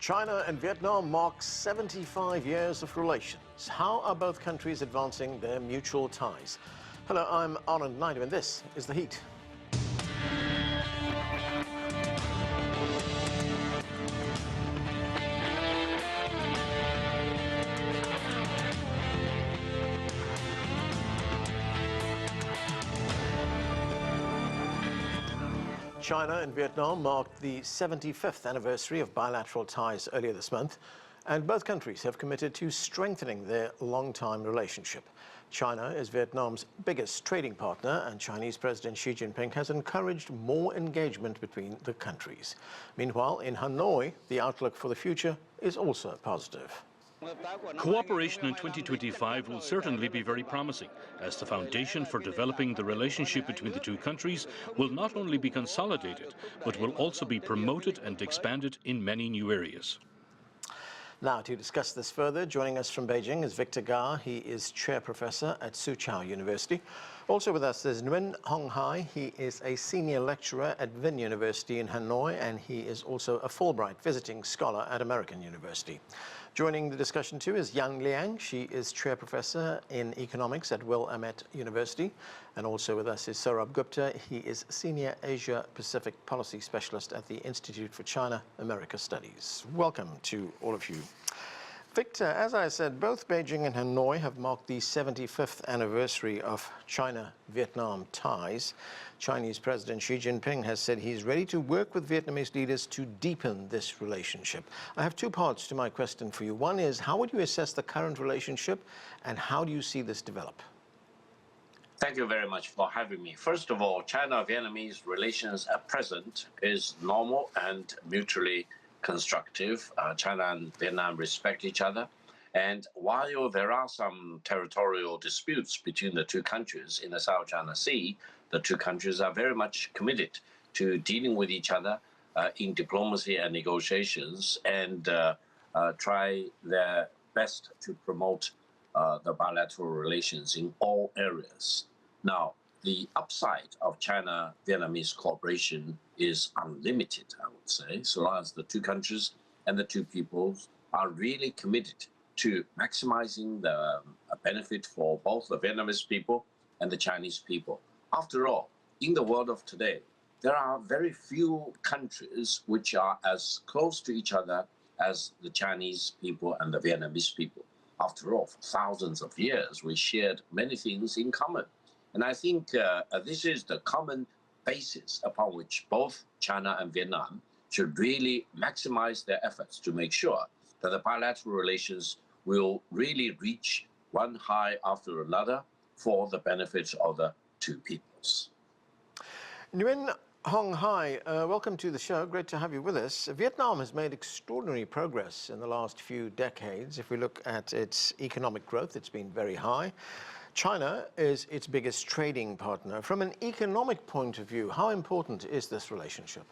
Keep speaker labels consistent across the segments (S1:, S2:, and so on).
S1: China and Vietnam mark 75 years of relations. How are both countries advancing their mutual ties? Hello, I'm Anand Naidu, and this is The Heat. China and Vietnam marked the 75th anniversary of bilateral ties earlier this month, and both countries have committed to strengthening their long-time relationship. China is Vietnam's biggest trading partner, and Chinese President Xi Jinping has encouraged more engagement between the countries. Meanwhile, in Hanoi, the outlook for the future is also positive.
S2: Cooperation in 2025 will certainly be very promising, as the foundation for developing the relationship between the two countries will not only be consolidated, but will also be promoted and expanded in many new areas.
S1: Now, to discuss this further, joining us from Beijing is Victor Ga. He is chair professor at Soochow University. Also with us is Nguyen Hong Hai. He is a senior lecturer at Vin University in Hanoi, and he is also a Fulbright visiting scholar at American University. Joining the discussion too is Liang. She is chair professor in economics at Willamette University. And also with us is Sourabh Gupta. He is senior Asia-Pacific policy specialist at the Institute for China-America Studies. Welcome to all of you. Victor, as I said, both Beijing and Hanoi have marked the 75th anniversary of China-Vietnam ties. Chinese President Xi Jinping has said he's ready to work with Vietnamese leaders to deepen this relationship. I have two parts to my question for you. One is, how would you assess the current relationship, and how do you see this develop?
S3: Thank you very much for having me. First of all, China-Vietnamese relations at present is normal and mutually constructive. China and Vietnam respect each other. And while there are some territorial disputes between the two countries in the South China Sea, the two countries are very much committed to dealing with each other in diplomacy and negotiations, and try their best to promote the bilateral relations in all areas. Now, the upside of China-Vietnamese cooperation is unlimited, I would say, so long as the two countries and the two peoples are really committed to maximizing the benefit for both the Vietnamese people and the Chinese people. After all, in the world of today, there are very few countries which are as close to each other as the Chinese people and the Vietnamese people. After all, for thousands of years, we shared many things in common. And I think this is the common basis upon which both China and Vietnam should really maximize their efforts to make sure that the bilateral relations will really reach one high after another for the benefit of the two peoples.
S1: Nguyen Hong Hai, welcome to the show. Great to have you with us. Vietnam has made extraordinary progress in the last few decades. If we look at its economic growth, it's been very high. China is its biggest trading partner. From an economic point of view, how important is this relationship?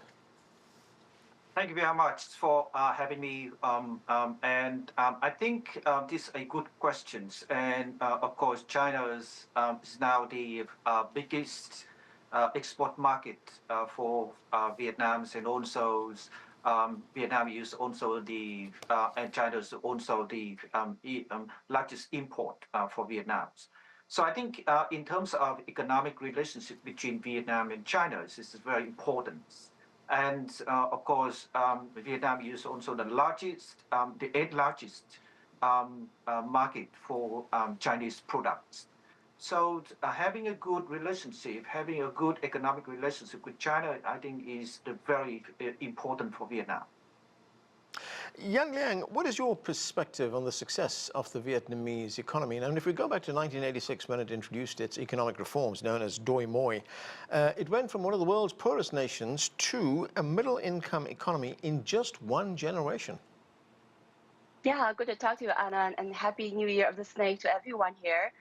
S4: Thank you very much for having me. I think these are good questions. And of course, China is now the biggest export market for Vietnam, and also Vietnam is also the and China is also the largest import for Vietnam. So I think in terms of economic relationship between Vietnam and China, this is very important. And of course, Vietnam is also the largest, the 8th largest market for Chinese products. So having a good relationship, having a good economic relationship with China, I think is very important for Vietnam.
S1: Liang, what is your perspective on the success of the Vietnamese economy? And if we go back to 1986, when it introduced its economic reforms known as Doi Moi, it went from one of the world's poorest nations to a middle-income economy in just one generation.
S5: Yeah, good to talk to you, Anna, and Happy New Year of the Snake to everyone here.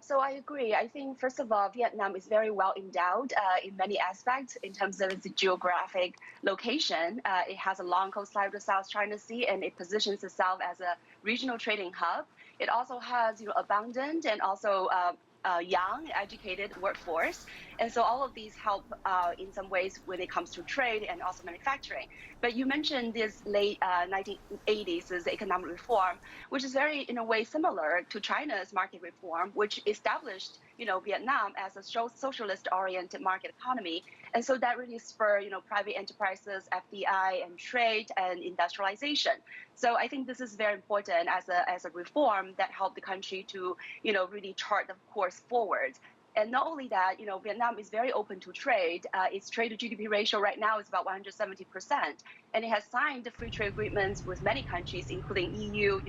S5: So I agree. I think, first of all, Vietnam is very well endowed in many aspects in terms of its geographic location. It has a long coastline of the South China Sea, and it positions itself as a regional trading hub. It also has abundant and also young, educated workforce. And so all of these help in some ways when it comes to trade and also manufacturing. But you mentioned this late 1980s as economic reform, which is very, in a way, similar to China's market reform, which established, Vietnam as a socialist-oriented market economy. And so that really spurred, private enterprises, FDI, and trade and industrialization. So I think this is very important as a reform that helped the country to, really chart the course forward. And not only that, Vietnam is very open to trade. Its trade to GDP ratio right now is about 170%. And it has signed the free trade agreements with many countries, including EU.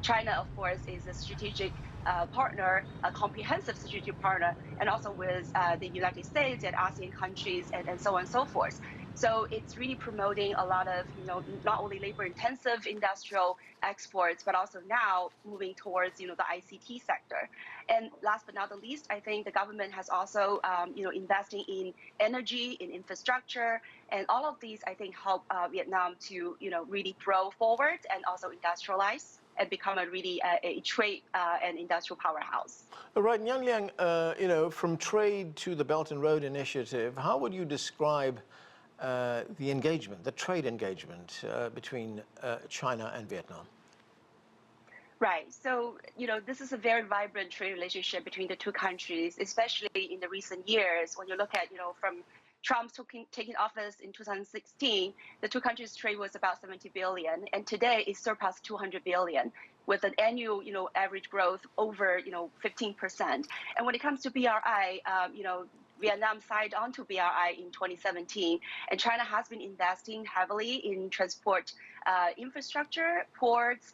S5: China, of course, is a strategic partner, a comprehensive strategic partner, and also with the United States and ASEAN countries and so on and so forth. So it's really promoting a lot of, not only labor-intensive industrial exports, but also now moving towards, the ICT sector. And last but not the least, I think the government has also, investing in energy, in infrastructure, and all of these, I think, help Vietnam to, really grow forward and also industrialize and become a really a trade and industrial powerhouse.
S1: Right, Liang, from trade to the Belt and Road Initiative, how would you describe the engagement, the trade engagement between China and Vietnam?
S5: Right. So, this is a very vibrant trade relationship between the two countries, especially in the recent years. When you look at, from Trump taking office in 2016, the two countries' trade was about 70 billion, and today it surpassed 200 billion, with an annual, average growth over, 15%. And when it comes to BRI, Vietnam signed on to BRI in 2017, and China has been investing heavily in transport infrastructure, ports,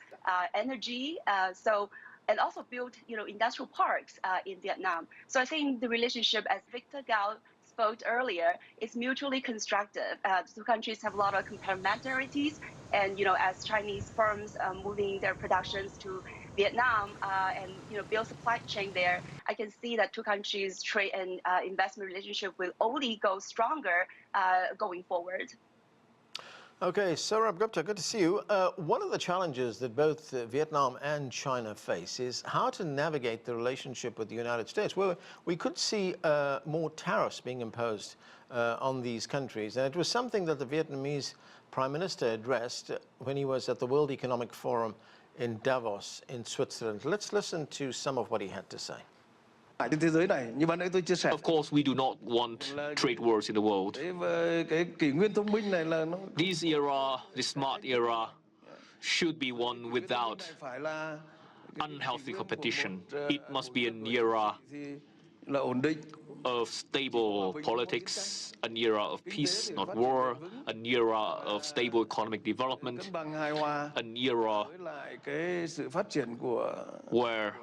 S5: energy, and also built, industrial parks in Vietnam. So I think the relationship, as Victor Gao spoke earlier, is mutually constructive. The two countries have a lot of complementarities, and as Chinese firms moving their productions to Vietnam and build supply chain there, I can see that two countries' trade and investment relationship will only go stronger going forward.
S1: Okay, Sourabh Gupta, good to see you. One of the challenges that both Vietnam and China face is how to navigate the relationship with the United States. Well, we could see more tariffs being imposed on these countries, and it was something that the Vietnamese Prime Minister addressed when he was at the World Economic Forum in Davos in Switzerland. Let's listen to some of what he had to say.
S6: Of course, we do not want trade wars in the world. This era, the smart era, should be one without unhealthy competition. It must be an era of stable politics, an era of peace, not war, an era of stable economic development, an era where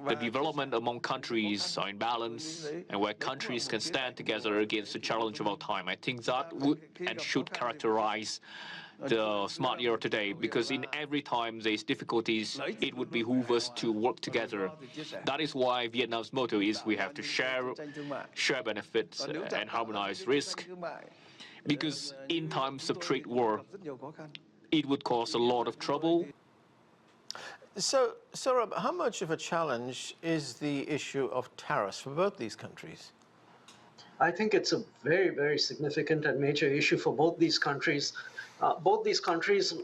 S6: the development among countries are in balance and where countries can stand together against the challenge of our time. I think that would and should characterize the smart era today, because in every time there's difficulties, it would behoove us to work together. That is why Vietnam's motto is we have to share benefits and harmonize risk, because in times of trade war, it would cause a lot of trouble.
S1: So, Sourabh, how much of a challenge is the issue of tariffs for both these countries?
S7: I think it's a very, very significant and major issue for both these countries. Both these countries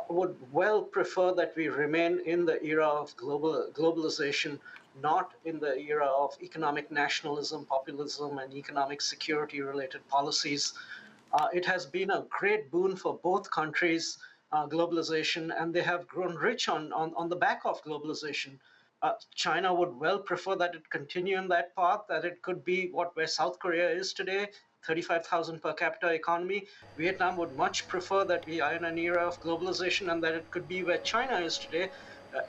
S7: would well prefer that we remain in the era of globalization, not in the era of economic nationalism, populism, and economic security-related policies. It has been a great boon for both countries, globalization, and they have grown rich on the back of globalization. China would well prefer that it continue in that path, that it could be where South Korea is today, 35,000 per capita economy. Vietnam would much prefer that we are in an era of globalization and that it could be where China is today.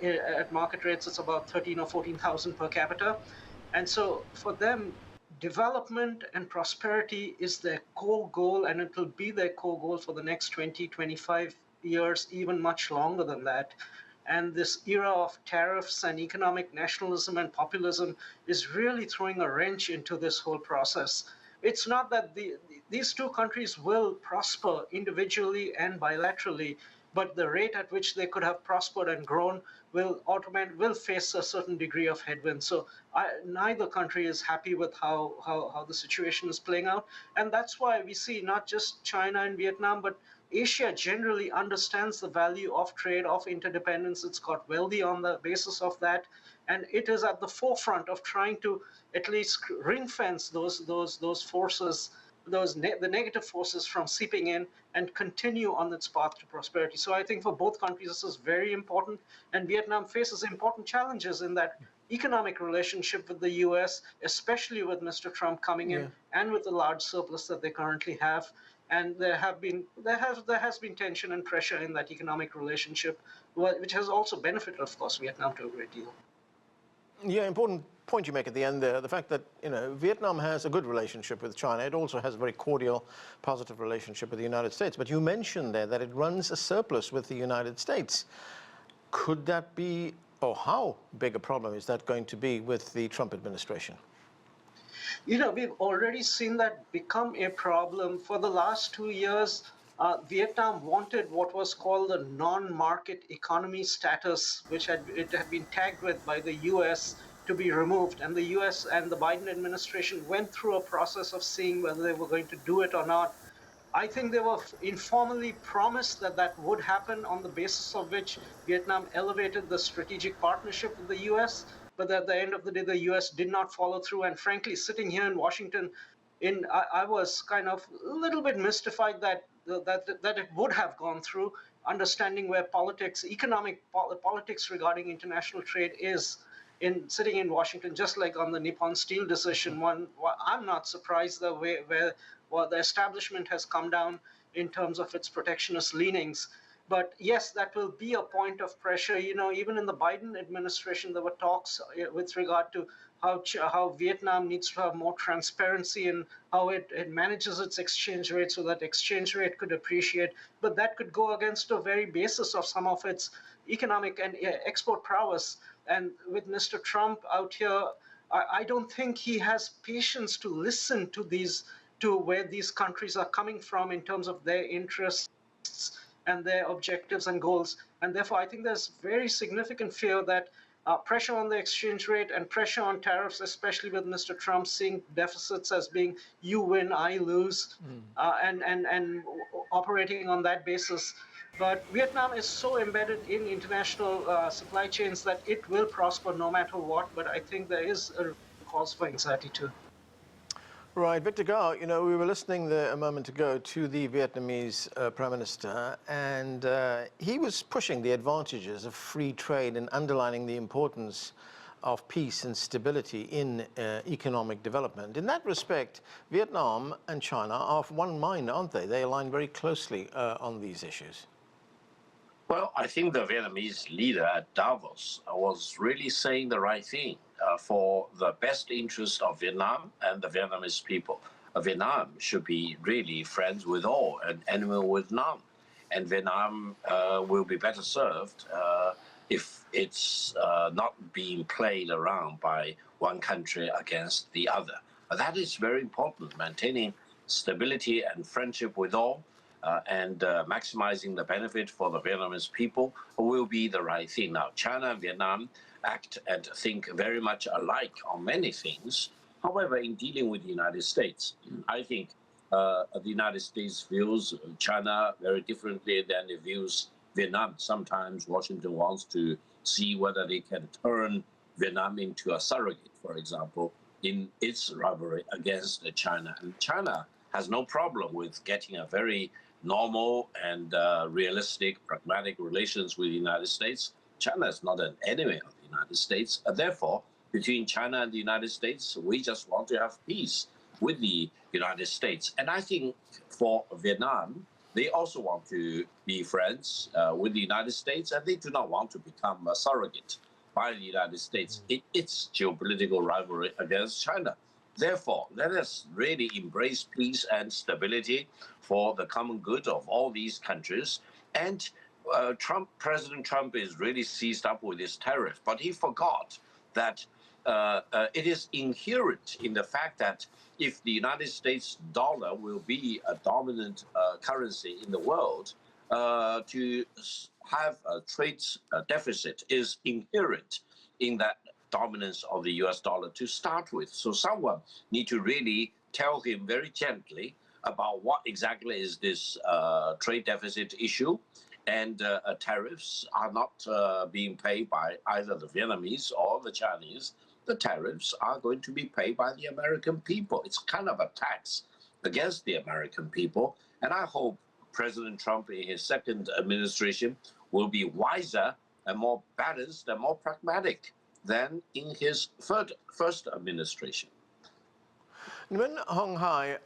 S7: At market rates, it's about 13 or 14,000 per capita. And so for them, development and prosperity is their core goal, and it will be their core goal for the next 20, 25 years, even much longer than that. And this era of tariffs and economic nationalism and populism is really throwing a wrench into this whole process. It's not that these two countries will prosper individually and bilaterally, but the rate at which they could have prospered and grown will face a certain degree of headwind. So neither country is happy with how the situation is playing out, and that's why we see not just China and Vietnam, but Asia generally understands the value of trade, of interdependence. It's got wealthy on the basis of that, and it is at the forefront of trying to at least ring fence those forces, the negative forces from seeping in and continue on its path to prosperity. So I think for both countries this is very important, and Vietnam faces important challenges in that economic relationship with the US, especially with Mr. Trump coming in and with the large surplus that they currently have. And there has been tension and pressure in that economic relationship, which has also benefited, of course, Vietnam to a great deal.
S1: Yeah, important point you make at the end there. The fact that, Vietnam has a good relationship with China. It also has a very cordial, positive relationship with the United States. But you mentioned there that it runs a surplus with the United States. Could that be, or how big a problem is that going to be with the Trump administration?
S7: We've already seen that become a problem. For the last 2 years, Vietnam wanted what was called the non-market economy status, which had been tagged with by the US, to be removed. And the US and the Biden administration went through a process of seeing whether they were going to do it or not. I think they were informally promised that that would happen, on the basis of which Vietnam elevated the strategic partnership with the US. But at the end of the day, the US did not follow through. And frankly, sitting here in Washington, I was kind of a little bit mystified that it would have gone through, understanding where economic politics regarding international trade is sitting in Washington, just like on the Nippon Steel decision. I'm not surprised the way the establishment has come down in terms of its protectionist leanings. But yes, that will be a point of pressure. Even in the Biden administration, there were talks with regard to how Vietnam needs to have more transparency in how it manages its exchange rate, so that exchange rate could appreciate. But that could go against the very basis of some of its economic and export prowess. And with Mr. Trump out here, I don't think he has patience to listen to where these countries are coming from in terms of their interests and their objectives and goals. And therefore, I think there's very significant fear that pressure on the exchange rate and pressure on tariffs, especially with Mr. Trump seeing deficits as being you win, I lose, and operating on that basis. But Vietnam is so embedded in international supply chains that it will prosper no matter what. But I think there is a cause for anxiety too.
S1: Right, Victor Gar, we were listening there a moment ago to the Vietnamese Prime Minister, and he was pushing the advantages of free trade and underlining the importance of peace and stability in economic development. In that respect, Vietnam and China are of one mind, aren't they? They align very closely on these issues.
S3: Well, I think the Vietnamese leader at Davos was really saying the right thing for the best interest of Vietnam and the Vietnamese people. Vietnam should be really friends with all and enemy with none. And Vietnam will be better served if it's not being played around by one country against the other. That is very important, maintaining stability and friendship with all. And maximizing the benefit for the Vietnamese people will be the right thing. Now, China and Vietnam act and think very much alike on many things. However, in dealing with the United States, I think the United States views China very differently than it views Vietnam. Sometimes Washington wants to see whether they can turn Vietnam into a surrogate, for example, in its rivalry against China. And China has no problem with getting a very normal and realistic, pragmatic relations with the United States. China is not an enemy of the United States. Therefore, between China and the United States, we just want to have peace with the United States. And I think for Vietnam, they also want to be friends with the United States, and they do not want to become a surrogate by the United States in its geopolitical rivalry against China. Therefore, let us really embrace peace and stability for the common good of all these countries. And President Trump is really seized up with his tariff, but he forgot that it is inherent in the fact that if the United States dollar will be a dominant currency in the world, to have a trade deficit is inherent in that dominance of the US dollar to start with. So someone need to really tell him very gently about what exactly is this trade deficit issue. And tariffs are not being paid by either the Vietnamese or the Chinese. The tariffs are going to be paid by the American people. It's kind of a tax against the American people. And I hope President Trump in his second administration will be wiser and more balanced and more pragmatic than in his first administration.
S1: Nguyen Hong Hai,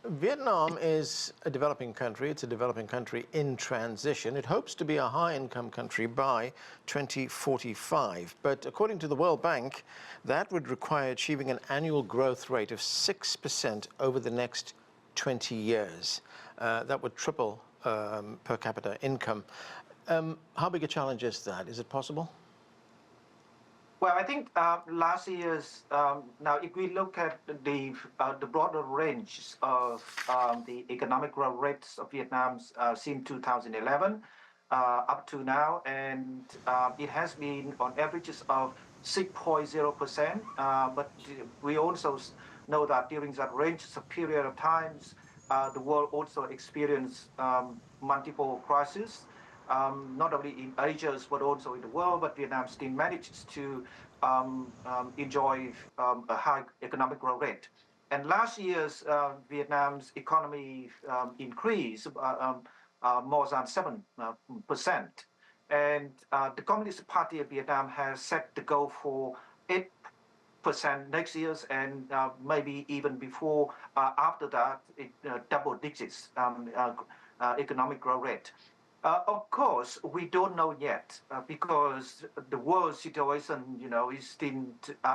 S1: Vietnam is a developing country. It's a developing country in transition. It hopes to be a high-income country by 2045. But according to the World Bank, that would require achieving an annual growth rate of 6% over the next 20 years. That would triple per capita income. How big a challenge is that? Is it possible?
S4: Well, I think last year's, now if we look at the broader range of the economic growth rates of Vietnam since 2011 up to now, and it has been on averages of 6.0%, but we also know that during that range of period of times, the world also experienced multiple crises. Not only in Asia, but also in the world, but Vietnam still manages to enjoy a high economic growth rate. And last year's Vietnam's economy increased more than 7%. And the Communist Party of Vietnam has set the goal for 8% next year, and maybe even before, after that, double digits economic growth rate. Of course, we don't know yet because the world situation, is still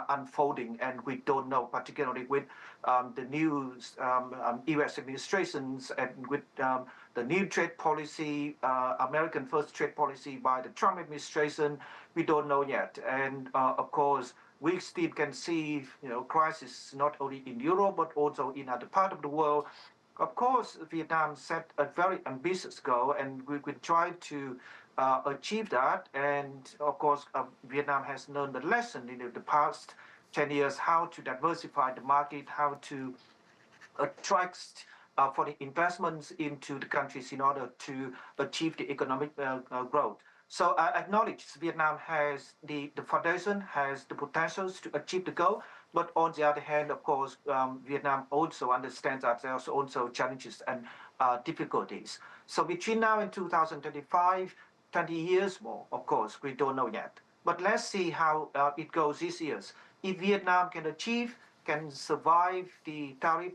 S4: unfolding, and we don't know, particularly with the new U.S. administrations and with the new trade policy, American first trade policy by the Trump administration. We don't know yet, and of course, we still can see, crisis not only in Europe but also in other parts of the world. Of course, Vietnam set a very ambitious goal, and we will try to achieve that. And of course, Vietnam has learned the lesson in the past 10 years, how to diversify the market, how to attract foreign investments into the countries in order to achieve the economic growth. So I acknowledge Vietnam has the foundation, has the potentials to achieve the goal. But on the other hand, of course, Vietnam also understands that there are also challenges and difficulties. So between now and 2025, 20 years more, of course, we don't know yet. But let's see how it goes this year. If Vietnam can survive the tariff,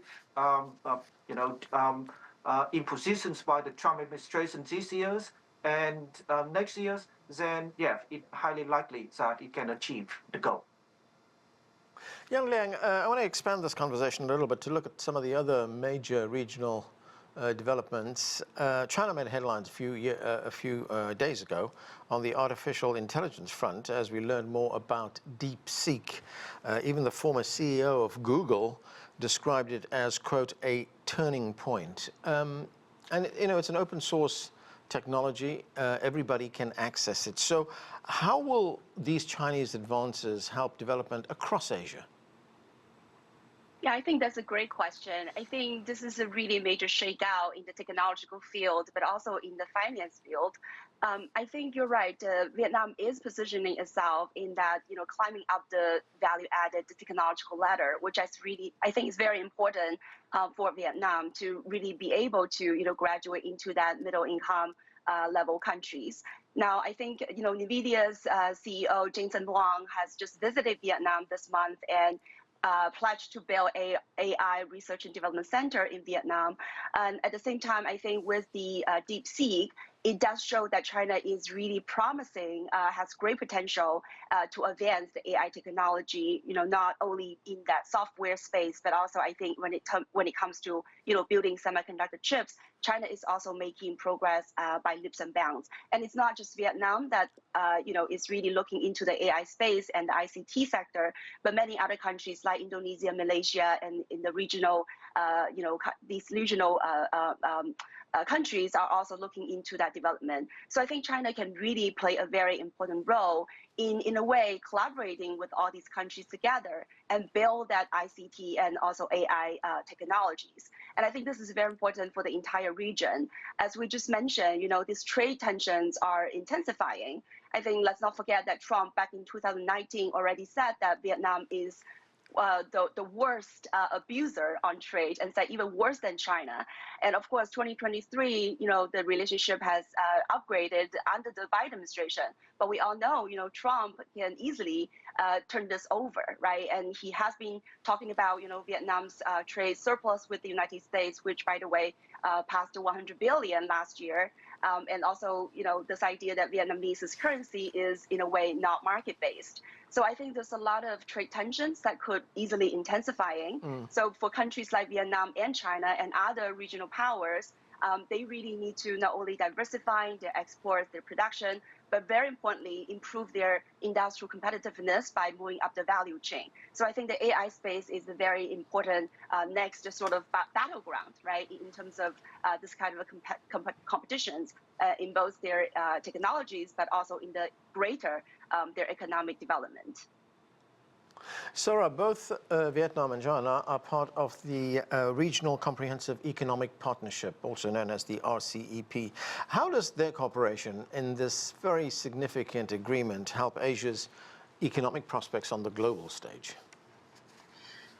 S4: impositions by the Trump administration this year and next year, then yeah, it's highly likely that it can achieve the goal.
S1: Young Liang, I want to expand this conversation a little bit to look at some of the other major regional developments. China made headlines a few days ago on the artificial intelligence front as we learned more about DeepSeek. Even the former CEO of Google described it as, quote, a turning point. And, it's an open source technology. Everybody can access it. So how will these Chinese advances help development across Asia?
S5: Yeah, I think that's a great question. I think this is a really major shakeout in the technological field, but also in the finance field. I think you're right. Vietnam is positioning itself in that, climbing up the value-added technological ladder, which I think is very important for Vietnam to really be able to, graduate into that middle-income level countries. Now, I think, NVIDIA's CEO, Jensen Huang, has just visited Vietnam this month and pledged to build a AI research and development center in Vietnam. And at the same time, I think with the DeepSeek, it does show that China is really promising, has great potential to advance the AI technology, not only in that software space, but also I think when it comes to, building semiconductor chips, China is also making progress by leaps and bounds. And it's not just Vietnam that, is really looking into the AI space and the ICT sector, but many other countries like Indonesia, Malaysia, and in the regional, these regional countries are also looking into that development. So I think China can really play a very important role in a way, collaborating with all these countries together and build that ICT and also AI technologies. And I think this is very important for the entire region. As we just mentioned, these trade tensions are intensifying. I think let's not forget that Trump back in 2019 already said that Vietnam is the worst abuser on trade, and said even worse than China. And of course, 2023, the relationship has upgraded under the Biden administration. But we all know, Trump can easily turn this over, right? And he has been talking about, Vietnam's trade surplus with the United States, which, by the way, passed 100 billion last year. And also, this idea that Vietnamese currency is, in a way, not market-based. So I think there's a lot of trade tensions that could easily intensifying. So for countries like Vietnam and China and other regional powers, they really need to not only diversify their exports, their production, but very importantly, improve their industrial competitiveness by moving up the value chain. So I think the AI space is a very important next sort of battleground, right, in terms of this kind of competitions in both their technologies, but also in the greater their economic development.
S1: Sourabh, both Vietnam and China are part of the Regional Comprehensive Economic Partnership, also known as the RCEP. How does their cooperation in this very significant agreement help Asia's economic prospects on the global stage?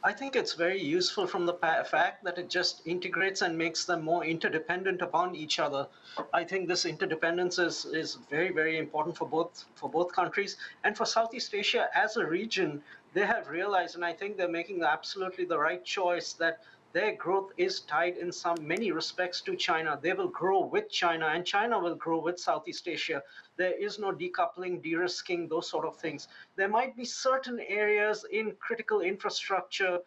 S7: I think it's very useful from the fact that it just integrates and makes them more interdependent upon each other. I think this interdependence is very, very important for both countries. And for Southeast Asia as a region, they have realized, and I think they're making absolutely the right choice, that their growth is tied in many respects to China. They will grow with China, and China will grow with Southeast Asia. There is no decoupling, de-risking, those sort of things. There might be certain areas in critical infrastructure,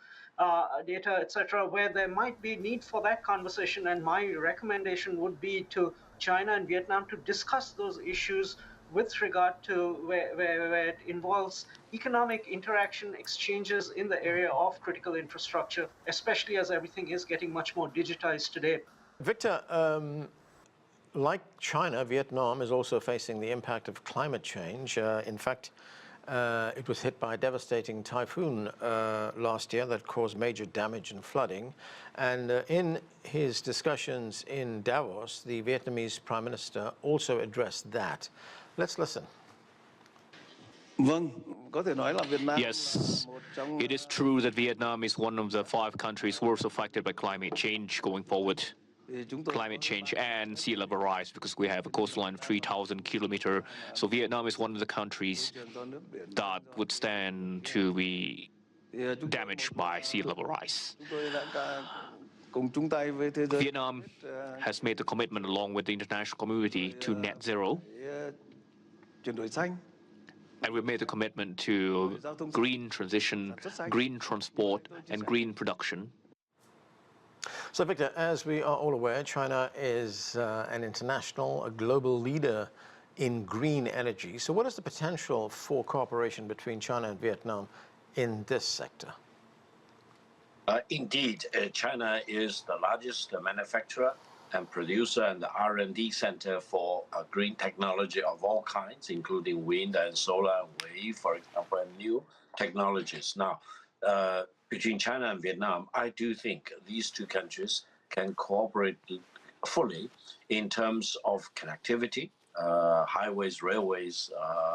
S7: data, etc., where there might be need for that conversation. And my recommendation would be to China and Vietnam to discuss those issues with regard to where it involves economic interaction exchanges in the area of critical infrastructure, especially as everything is getting much more digitized today.
S1: Victor, like China, Vietnam is also facing the impact of climate change. In fact, it was hit by a devastating typhoon last year that caused major damage and flooding. And in his discussions in Davos, the Vietnamese Prime Minister also addressed that. Let's listen.
S6: Yes, it is true that Vietnam is one of the 5 countries worst affected by climate change going forward. Climate change and sea level rise, because we have a coastline of 3,000 kilometers. So Vietnam is one of the countries that would stand to be damaged by sea level rise. Vietnam has made the commitment along with the international community to net zero. And we've made a commitment to green transition, green transport, and green production.
S1: So, Victor, as we are all aware, China is an international, a global leader in green energy. So what is the potential for cooperation between China and Vietnam in this sector?
S3: Indeed, China is the largest manufacturer and producer and the R&D center for green technology of all kinds, including wind and solar and wave, for example, and new technologies. Now, between China and Vietnam, I do think these two countries can cooperate fully in terms of connectivity, highways, railways,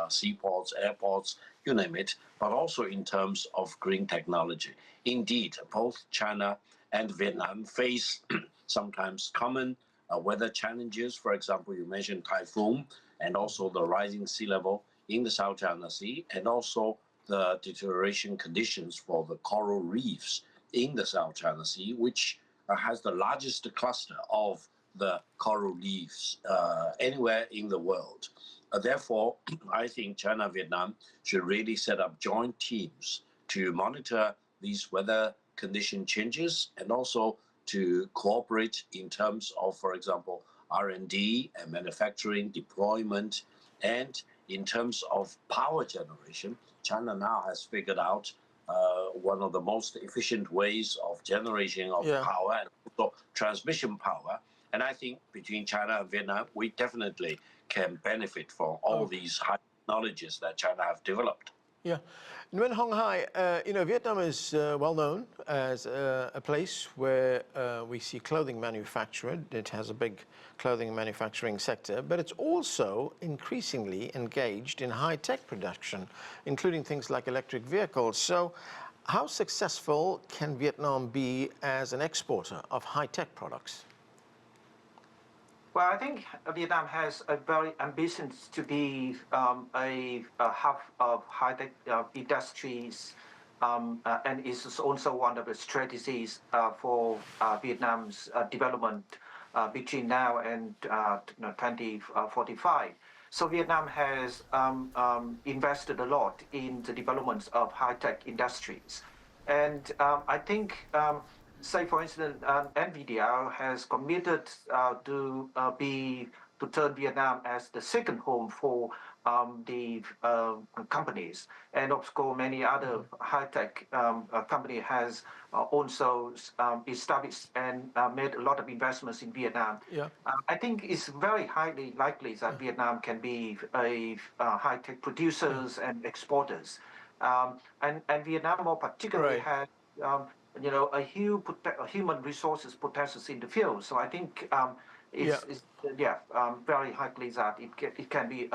S3: seaports, airports, you name it, but also in terms of green technology. Indeed, both China and Vietnam face sometimes common weather challenges. For example, you mentioned typhoon and also the rising sea level in the South China Sea, and also the deterioration conditions for the coral reefs in the South China Sea, which has the largest cluster of the coral reefs anywhere in the world. Therefore, I think China and Vietnam should really set up joint teams to monitor these weather condition changes, and also to cooperate in terms of, for example, R&D and manufacturing, deployment, and in terms of power generation. China now has figured out one of the most efficient ways of generation of power and also transmission power And I think between China and Vietnam, we definitely can benefit from all these high technologies that China have developed.
S1: Yeah. Nguyen Hong Hai, Vietnam is well known as a place where we see clothing manufactured. It has a big clothing manufacturing sector, but it's also increasingly engaged in high-tech production, including things like electric vehicles. So how successful can Vietnam be as an exporter of high-tech products?
S4: Well, I think Vietnam has a very ambitions to be a hub of high-tech industries, and is also one of the strategies for Vietnam's development between now and 2045. So Vietnam has invested a lot in the development of high-tech industries, and I think. Say, for instance, NVIDIA has committed to turn Vietnam as the second home for the companies, and of course, many other high-tech company has also established and made a lot of investments in Vietnam.
S1: Yeah.
S4: I think it's very highly likely that Vietnam can be a high-tech producers and exporters, and Vietnam more particularly has. A huge human resources potentials in the field. So I think it's very likely that it can be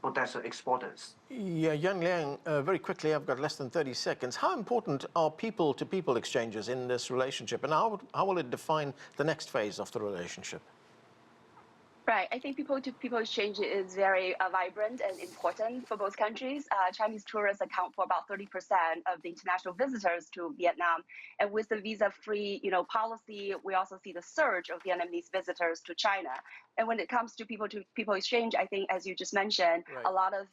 S4: potential exporters.
S1: Yeah, Young Liang, very quickly, I've got less than 30 seconds. How important are people-to-people exchanges in this relationship, and how will it define the next phase of the relationship?
S5: Right. I think people-to-people exchange is very vibrant and important for both countries. Chinese tourists account for about 30% of the international visitors to Vietnam. And with the visa-free, policy, we also see the surge of Vietnamese visitors to China. And when it comes to people-to-people exchange, I think, as you just mentioned, a lot of,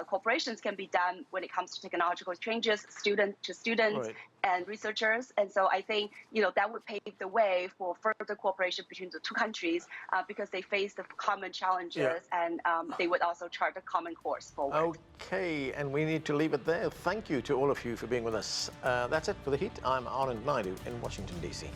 S5: cooperations can be done when it comes to technological exchanges, student to students, and researchers. And so I think, that would pave the way for further cooperation between the two countries because they face the common challenges and they would also chart a common course forward.
S1: Okay, and we need to leave it there. Thank you to all of you for being with us. That's it for The Heat. I'm Anand Naidu in Washington, D.C.